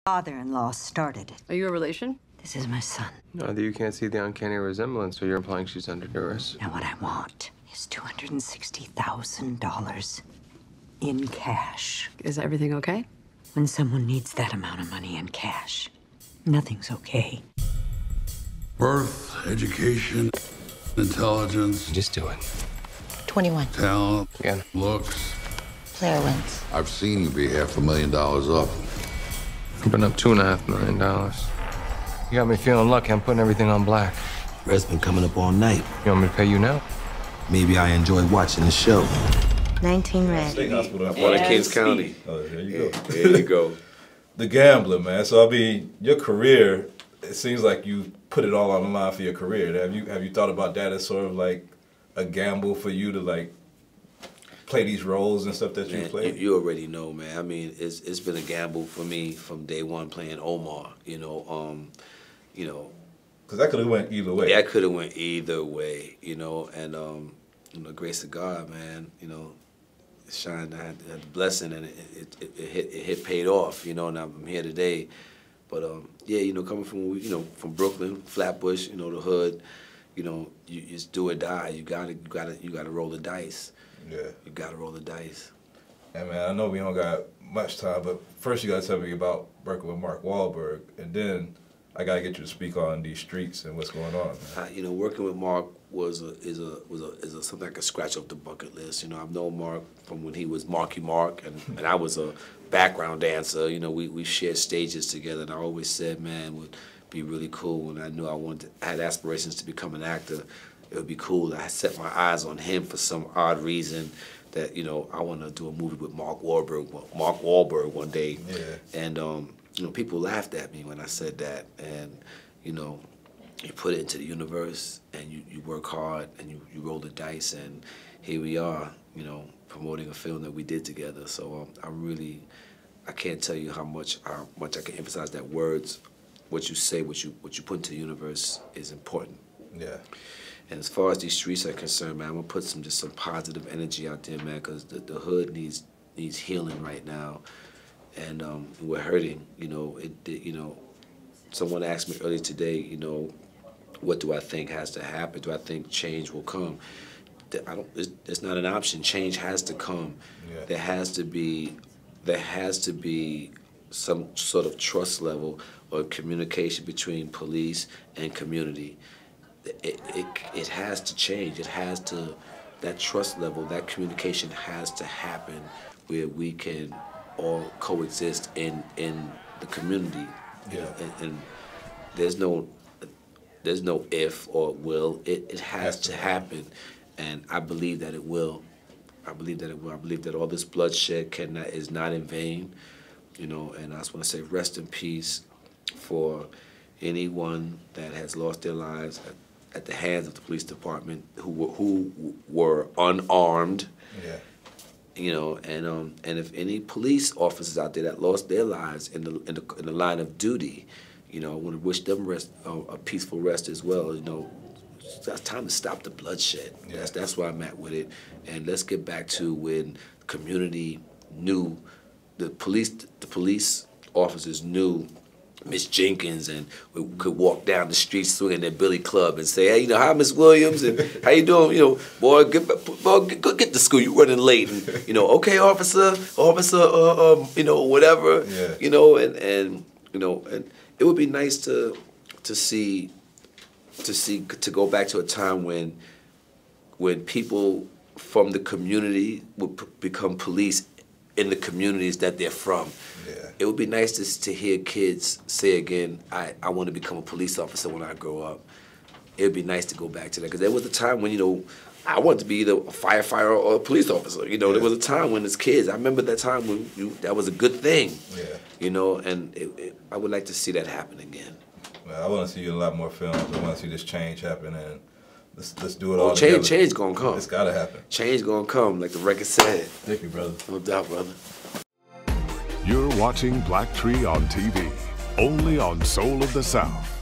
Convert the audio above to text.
Father-in-law started it. Are you a relation? This is my son. No, you can't see the uncanny resemblance, so you're implying she's under duress. Now what I want is $260,000 in cash. Is everything okay? When someone needs that amount of money in cash, nothing's okay. Birth, education, intelligence. Just do it. 21. Talent. Again. Looks. Player wins. I've seen you be $500,000 up. I've been up $2.5 million. You got me feeling lucky. I'm putting everything on black. Red's been coming up all night. You want me to pay you now? Maybe I enjoy watching the show. 19 red. State hospital. One in Kings County. Oh, there you go. There you go. The gambler, man. So I mean, your career. It seems like you put it all on the line for your career. Have you thought about that as sort of like a gamble for you to like play these roles and stuff that you play? You already know, man. I mean, it's been a gamble for me from day one playing Omar. Because that could have went either way. That could have went either way. And grace of God, man. Shine. I had the blessing, and it paid off. And I'm here today. But coming from Brooklyn, Flatbush, the hood, you just do or die. You gotta roll the dice. Yeah. You gotta roll the dice. And man, I know we don't got much time, but first you gotta tell me about working with Mark Wahlberg, and then I gotta get you to speak on these streets and what's going on. Man. Working with Mark is something I could scratch off the bucket list. I've known Mark from when he was Marky Mark, and I was a background dancer. We shared stages together, and I always said, man, it would be really cool when I knew I had aspirations to become an actor. It would be cool that I set my eyes on him for some odd reason that, I want to do a movie with Mark Wahlberg one day. Yeah. And, people laughed at me when I said that. And, you put it into the universe and you work hard and you roll the dice, and here we are, promoting a film that we did together. So I can't tell you how much I can emphasize that words, what you say, what you put into the universe is important. Yeah. And as far as these streets are concerned, man, I'm gonna put some positive energy out there, man, because the hood needs healing right now, and we're hurting. Someone asked me earlier today, what do I think has to happen? Do I think change will come? It's not an option. Change has to come. Yeah. There has to be some sort of trust level or communication between police and community. It has to change. It has to, that trust level, that communication has to happen where we can all coexist in the community. Yeah. And there's no if or will. It has to happen, and I believe that it will. I believe that it will. I believe that all this bloodshed is not in vain. And I just want to say rest in peace for anyone that has lost their lives at the hands of the police department who were unarmed. Yeah. And if any police officers out there that lost their lives in the line of duty, I want to wish them a peaceful rest as well. It's time to stop the bloodshed. Yeah. That's where I'm at with it. And let's get back to when the community knew, the police officers knew Miss Jenkins, and we could walk down the street swinging their billy club and say, hey, hi, Miss Williams, and how you doing? Boy, go get to school. You running late, and okay, officer, whatever. Yeah. And it would be nice to go back to a time when people from the community would become police in the communities that they're from. Yeah. It would be nice to hear kids say again, I want to become a police officer when I grow up. It would be nice to go back to that, because there was a time when, I wanted to be either a firefighter or a police officer. Yeah. There was a time when as kids, I remember that time when that was a good thing. Yeah. And I would like to see that happen again. Well, I want to see you in a lot more films. I want to see this change happen, and let's do it all together. Change gonna come. It's gotta happen. Change gonna come, like the record said. Thank you, brother. No doubt, brother. You're watching BLACKTREE on TV, only on Soul of the South.